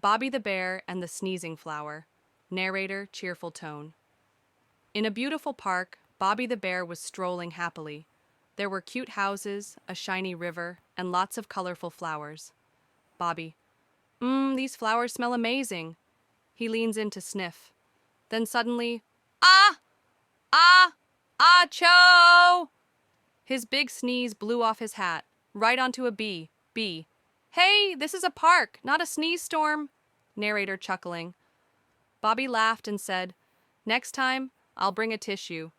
Bobby the Bear and the Sneezing Flower. Narrator, cheerful tone. In a beautiful park, Bobby the Bear was strolling happily. There were cute houses, a shiny river, and lots of colorful flowers. Bobby, these flowers smell amazing. He leans in to sniff. Then suddenly, ah! Ah! Achoo! His big sneeze blew off his hat, right onto a bee. Bee. Hey, this is a park, not a sneeze storm. Narrator chuckling. Bobby laughed and said, Next time, I'll bring a tissue.